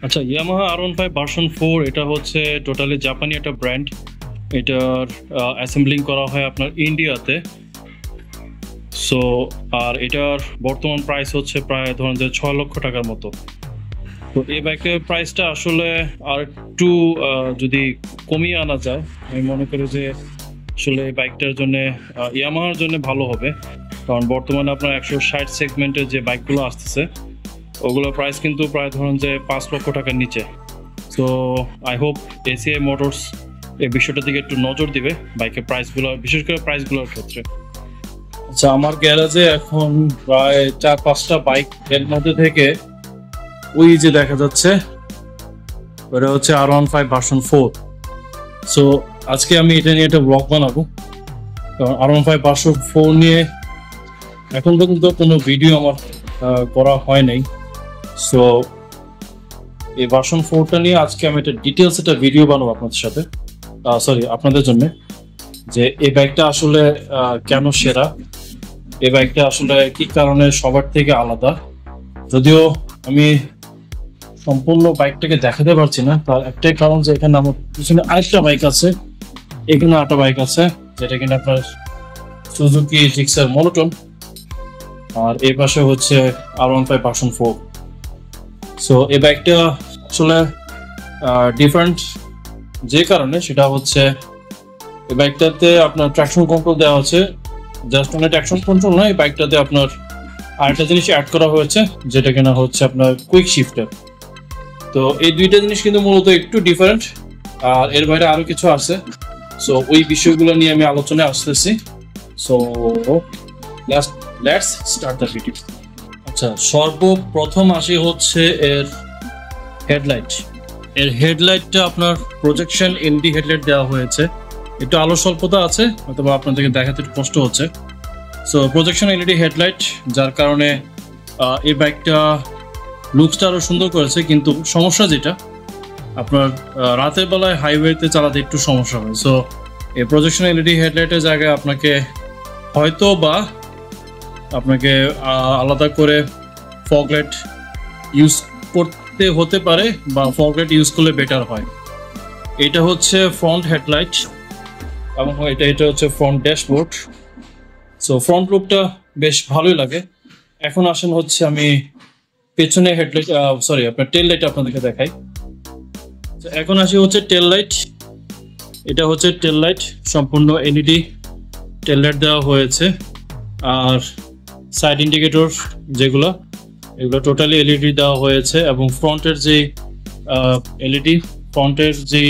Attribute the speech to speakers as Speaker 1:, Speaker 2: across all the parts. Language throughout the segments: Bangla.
Speaker 1: আচ্ছা, ইয়ামাহা R15 ভার্সন 4 এটা হচ্ছে টোটালি জাপানি একটা ব্র্যান্ড। এটার অ্যাসেম্বলিং করা হয় আপনার ইন্ডিয়াতে। সো আর এটার বর্তমান প্রাইস হচ্ছে প্রায় ধরুন যে 6 লক্ষ টাকার মতো। তো এই বাইকের প্রাইসটা আসলে আর একটু যদি কমিয়ে আনা যায়, আমি মনে করি যে আসলে এই বাইকটার জন্য ইয়ামাহার জন্য ভালো হবে। কারণ বর্তমানে আপনার 160 সেগমেন্টের যে বাইকগুলো আসতেছে ওগুলোর প্রাইস কিন্তু প্রায় ধরুন যে 5 লক্ষ টাকার নিচে। So I hope ACI motors এই বিষয়টার দিকে একটু নজর দিবে বাইকের প্রাইসগুলো, বিশেষ করে প্রাইসগুলোর ক্ষেত্রে। আচ্ছা, আমার গ্যারেজে এখন প্রায় 4-5টা বাইক, এর মধ্যে থেকে ওই যে দেখা যাচ্ছে ওটা হচ্ছে R15 ভার্সন 4। সো আজকে আমি এটা নিয়ে একটা ব্লগ বানাবো, কারণ R15 ভার্সন 4 নিয়ে এখন পর্যন্ত কোনো ভিডিও আমার করা হয় নাই। সো এই ভার্সন 4টা নিয়ে আজকে আমি একটা ডিটেলস একটা ভিডিও বানাবো আপনাদের সাথে, আপনাদের জন্য, যে এই বাইকটা আসলে কেন সেরা, এই বাইকটা আসলে কি কারণে সবার থেকে আলাদা। যদিও আমি সম্পূর্ণ বাইকটাকে দেখাতে পারছি না, তার একটাই কারণ যে এখানে আমার পিছনে আরেকটা বাইক আছে, এখানে আরেকটা বাইক আছে যেটা কিনা আপনার সুজুকি জিক্সার মনোটন, আর এই পাশে হচ্ছে R15 ভার্সন 4। সো এই বাইকটা আসলে ডিফারেন্ট যে কারণে, সেটা হচ্ছে এই বাইকটাতে আপনার ট্রাকশন কন্ট্রোল দেওয়া আছে। জাস্ট মানে ট্রাকশন কন্ট্রোল নয়, এই বাইকটাতে আপনার আরেকটা জিনিস অ্যাড করা হয়েছে যেটা কিনা হচ্ছে আপনার কুইক শিফটার। তো এই দুইটা জিনিস কিন্তু মূলত একটু ডিফারেন্ট, আর এর বাইরে আরো কিছু আছে। সো ওই বিষয়গুলো নিয়ে আমি আলোচনায় আসতেছি। So let's start the video. আচ্ছা, সর্বপ্রথম আসি হচ্ছে এর হেডলাইট। এর হেডলাইটটা আপনার প্রজেকশন এলইডি হেডলাইট দেওয়া হয়েছে। একটু আলো স্বল্পতা আছে, অথবা আপনাদেরকে দেখাতে একটু কষ্ট হচ্ছে। সো প্রজেকশন এলইডি হেডলাইট, যার কারণে এই বাইকটা লুকসটা আরো সুন্দর করেছে। কিন্তু সমস্যা যেটা, আপনার রাতের বেলায় হাইওয়েতে চালাতে একটু সমস্যা হয়। সো এই প্রজেকশন এলইডি হেডলাইটের জায়গায় আপনাকে হয়তো বা আপনাকে আলাদা করে ফগলাইট ইউজ করতে হতে পারে, বা ফগলাইট ইউজ করলে বেটার হয়। এটা হচ্ছে ফ্রন্ট হেডলাইট, এবং এটা হচ্ছে ফ্রন্ট ড্যাশবোর্ড। সো ফ্রন্ট লুকটা বেশ ভালোই লাগে। এখন আসেন হচ্ছে আমি পেছনে হেডলাইট আপনার টেল লাইট আপনাদেরকে দেখাই। এখন আসি হচ্ছে টেল লাইট। এটা হচ্ছে টেল লাইট, সম্পূর্ণ এলইডি টেল লাইট দেওয়া হয়েছে। আর সাইড ইন্ডিকেটর যেগুলো, এগুলো টোটালি এলইডি দেওয়া হয়েছে। এবং ফ্রন্টের যে এলইডি, ফ্রন্টের যে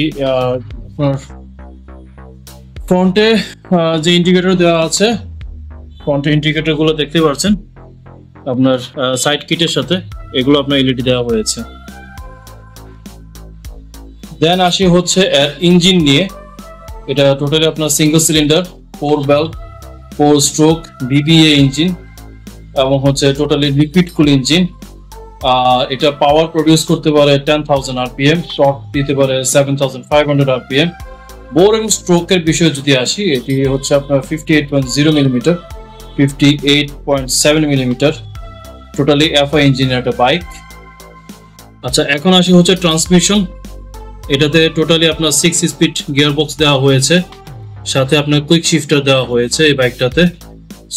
Speaker 1: আপনার ফ্রন্টে যে ইন্ডিকেটর দেওয়া আছে, ফ্রন্টে ইন্ডিকেটর গুলো দেখতে পাচ্ছেন আপনার সাইড কিটের সাথে, এগুলো আপনার এলইডি দেওয়া হয়েছে। দেন আসি হচ্ছে ইঞ্জিন নিয়ে। এটা টোটালি আপনার single cylinder 4 valve 4 stroke BBA engine, এবং হচ্ছে টোটালি লিকুইড কুল ইঞ্জিন। এটা পাওয়ার প্রডিউস করতে পারে 10,000 rpm, টর্ক দিতে পারে 7,500 rpm। বোর এবং স্ট্রোকের বিষয়ে যদি আসি, এটি হচ্ছে আপনার 58.0 মিলিমিটার, 58.7 মিলিমিটার, টোটালি এফআই ইঞ্জিনের একটা বাইক। আচ্ছা, এখন আসি হচ্ছে ট্রান্সমিশন। এটাতে টোটালি আপনার 6 স্পিড গিয়ার বক্স দেওয়া হয়েছে, সাথে আপনার কুইক শিফটার দেওয়া হয়েছে এই বাইকটাতে।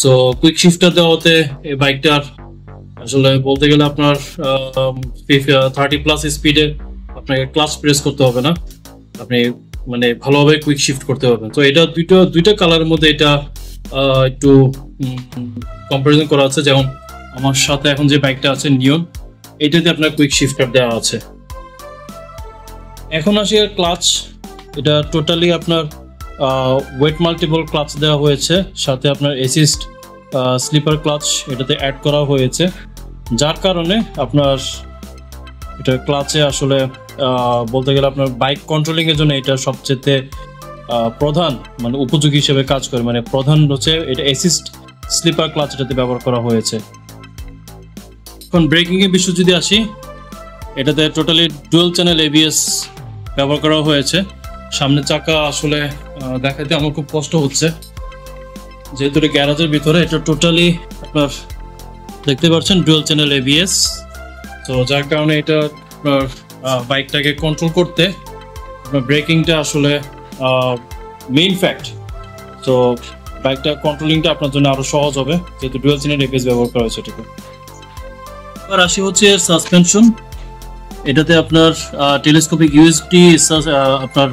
Speaker 1: সো কুইক শিফটার দেওয়াতে এই বাইকটার আসলে বলতে গেলে আপনার 30+ স্পিডে আপনাকে ক্লাচ প্রেস করতে হবে না, আপনি মানে ভালোভাবে কুইক শিফট করতে পারবেন। তো এটা দুইটা কালারের মধ্যে এটা একটু কম্পারিজন করা আছে। যেমন আমার সাথে এখন যে বাইকটা আছে নিয়ন, এটাতে আপনার কুইক শিফটার দেওয়া আছে। এখন আসি আর ক্লাচ। এটা টোটালি আপনার ওয়েট মাল্টিপল ক্লাচ দেওয়া হয়েছে, সাথে আপনার অ্যাসিস্ট স্লিপার ক্লাচ এটাতে অ্যাড করা হয়েছে, যার কারণে আপনার এটা ক্লাচে আসলে বলতে গেলে আপনার বাইক কন্ট্রোলিং এর জন্য এটা সবচেয়ে প্রধান মানে উপযোগী হিসেবে কাজ করে। মানে প্রধান হচ্ছে এটা অ্যাসিস্ট স্লিপার ক্লাচ এটাতে ব্যবহার করা হয়েছে। এখন ব্রেকিং এর বিষয় যদি আসি, এটাতে টোটালি ডুয়াল চ্যানেল এবিএস ব্যবহার করা হয়েছে। সামনের চাকা আসলে দেখাতে আমার খুব কষ্ট হচ্ছে, যেহেতু গ্যারাজের ভিতরে। এটা টোটালি আপনার দেখতে পাচ্ছেন ডুয়াল চ্যানেল এবিএস। তো যার কারণে এটা আপনার বাইকটাকে কন্ট্রোল করতে আপনার ব্রেকিংটা আসলে মেইন ফ্যাক্ট। তো বাইকটা কন্ট্রোলিংটা আপনার জন্য আরো সহজ হবে যেহেতু ডুয়াল চেনের এবিএস ব্যবহার করা হয়েছে এটাকে। এবার আসি হচ্ছে সাসপেনশন। এটাতে আপনার টেলিস্কোপিক ইউএসডি আপনার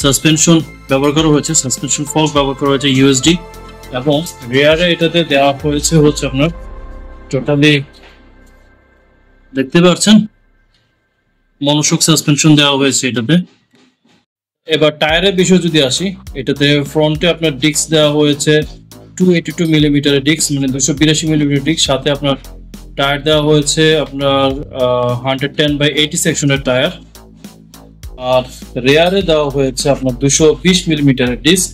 Speaker 1: সাসপেনশন ব্যবহার করা হয়েছে, সাসপেনশন ফর্ক ব্যবহার করা হয়েছে ইউএসডি, এবং রিয়ারে এটাতে দেওয়া হয়েছে হচ্ছে আপনার টোটালি দেখতে পাচ্ছেন মনোশক সাসপেনশন দেওয়া হয়েছে এটাতে। এবার টায়ারের বিষয় যদি আসি, এটাতে ফ্রন্টে আপনার ডিস্ক দেওয়া হয়েছে 282 মিলিমিটারের ডিস্ক, মানে 282 মিলিমিটার ডিস্ক, সাথে আপনার টায়ার দেওয়া হয়েছে আপনার 110/80 সেকশনের টায়ার। আর রেয়ারে দেওয়া হয়েছে আপনার 220 মিলিমিটারের ডিস্ক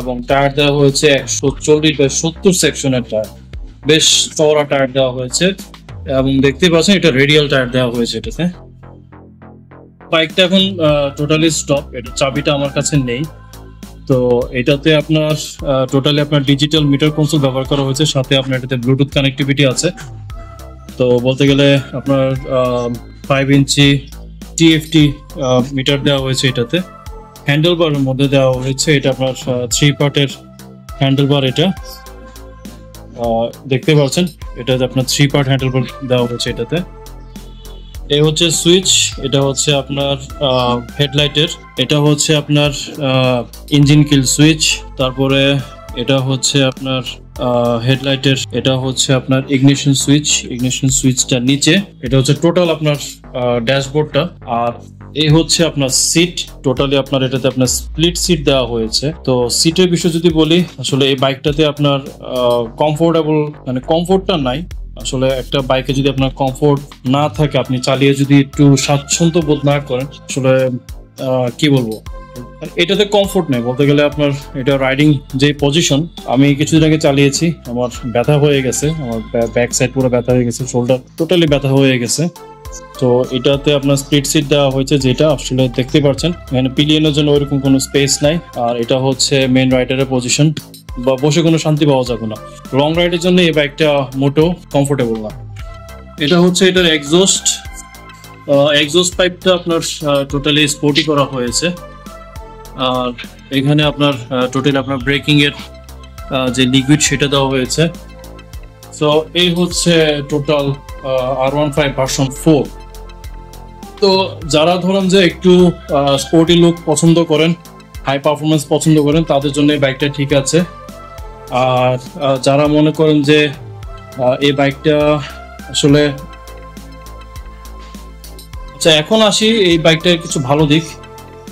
Speaker 1: এবং টায়ার দেওয়া হয়েছে 140/70 সেকশনের টায়ার। বেশ চওড়া টায়ার দেওয়া হয়েছে এবং দেখতে পাচ্ছেন এটা রেডিয়াল টায়ার দেওয়া হয়েছে এটাতে। বাইকটা এখন টোটালি স্টপ, এটা চাবিটা আমার কাছে নেই। তো এটাতে আপনার টোটালি আপনার ডিজিটাল মিটার কনসোল ব্যবহার করা হয়েছে, সাথে আপনার এটাতে ব্লুটুথ কানেক্টিভিটি আছে। তো বলতে গেলে আপনার 5 ইঞ্চি টিএফটি মিটার দেওয়া হয়েছে এটাতে। হ্যান্ডেলবারের মধ্যে দেওয়া হয়েছে এটা আপনার 3 পার্টের হ্যান্ডেলবার। এটা দেখতে পাচ্ছেন এটাতে আপনার 3 পার্ট হ্যান্ডেলবার দেওয়া হয়েছে এটাতে। এই হচ্ছে সুইচ, এটা হচ্ছে আপনার হেডলাইটের, এটা হচ্ছে আপনার ইঞ্জিন কিল সুইচ, তারপরে এটা হচ্ছে আপনার হেডলাইটের, এটা হচ্ছে আপনার ইগনিশন সুইচ। ইগনিশন সুইচটা নিচে, এটা হচ্ছে টোটাল আপনার ড্যাশবোর্ডটা। আর এই হচ্ছে আপনার সিট, টোটালি আপনার এটাতে আপনার স্প্লিট সিট দেওয়া হয়েছে। তো সিটের বিষয় যদি বলি, আসলে এই বাইকটাতে আপনার কমফোর্টেবল মানে কমফোর্টটা নাই। আসলে একটা বাইকে যদি আপনার কমফোর্ট না থাকে, আপনি চালিয়ে যদি একটু স্বাচ্ছন্দ্য বোধ না করেন, আসলে কি বলবো, এটাতে কমফোর্ট নেই বলতে গেলে। আপনার এটা রাইডিং যে পজিশন, আমি কিছুদিন আগে চালিয়েছি, আমার ব্যথা হয়ে গেছে, আমার ব্যাক সাইড পুরো ব্যথা হয়ে গেছে, শোল্ডার টোটালি ব্যথা হয়ে গেছে। তো এটাতে আপনার স্প্লিট সিট দেওয়া হয়েছে, যেটা আসলে দেখতে পাচ্ছেন এখানে পিলিয়নের জন্য ওইরকম কোনো স্পেস নাই। আর এটা হচ্ছে মেন রাইডারের পজিশন, বা বসে কোনো শান্তি পাওয়া যাবে না। লং রাইডের জন্য এই বাইকটা মোটেও কমফোর্টেবল না। এটা হচ্ছে এটার এক্সজস্ট পাইপটা আপনার টোটালি স্পোর্টি করা হয়েছে। আর এখানে আপনার টোটালি আপনার ব্রেকিং এর যে লিকুইড সেটা দেওয়া হয়েছে। সো এই হচ্ছে টোটাল R15 ভার্সন 4। তো যারা ধরেন যে একটু স্পোর্টি লুক পছন্দ করেন, হাই পারফরমেন্স পছন্দ করেন, তাদের জন্য এই বাইকটা ঠিক আছে। আর যারা মনে করেন যে এই বাইকটা আসলে, আচ্ছা এখন আসি এই বাইকটার কিছু ভালো দিক।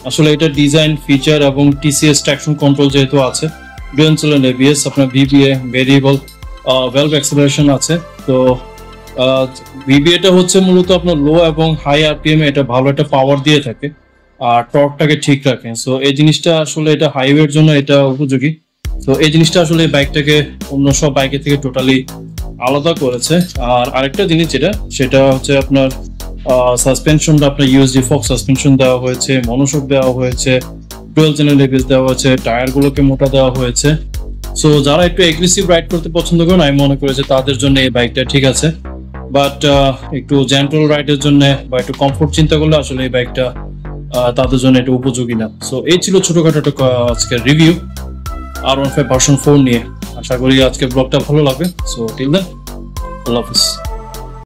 Speaker 1: আসলে এটা ডিজাইন, ফিচার এবং টিসিএস ট্র্যাকশন কন্ট্রোল যেহেতু আছে, ডুয়াল চেন এবিএস, আপনার ভিবিএ ভেরিয়েবল ভ্যালভ অ্যাক্সেলারেশন আছে। তো ভিবিএটা হচ্ছে মূলত আপনার লো এবং হাই আরপিএম এটা ভালো একটা পাওয়ার দিয়ে থাকে আর টর্কটাকে ঠিক রাখে। সো এই জিনিসটা আসলে এটা হাইওয়ের জন্য এটা উপযোগী। তো এই জিনিসটা আসলে বাইকটাকে অন্য সব বাইকের থেকে টোটালি আলাদা করেছে। আর আরেকটা জিনিস সেটা হচ্ছে আপনার সাসপেনশনটা আপনার ইউএসডি ফক সাসপেনশন দেওয়া হয়েছে, মনোশক দেওয়া হয়েছে, ডুয়াল চ্যানেল এবিএস দেওয়া হয়েছে, টায়ারগুলোকে মোটা দেওয়া হয়েছে। সো যারা একটু এগ্রেসিভ রাইড করতে পছন্দ করেন, আমি মনে করি যে তাদের জন্য এই বাইকটা ঠিক আছে। বাট একটু জেন্টল রাইডের জন্য বা একটু কমফোর্ট চিন্তা করলে আসলে এই বাইকটা তাদের জন্য এটা উপযোগী না। সো এই ছিল ছোটখাটো একটা আজকের রিভিউ R15 ভার্সন 4 নিয়ে। আশা করি আজকের ব্লগটা ভালো লাগবে। সো টিল দেন, আল্লাহ হাফিজ।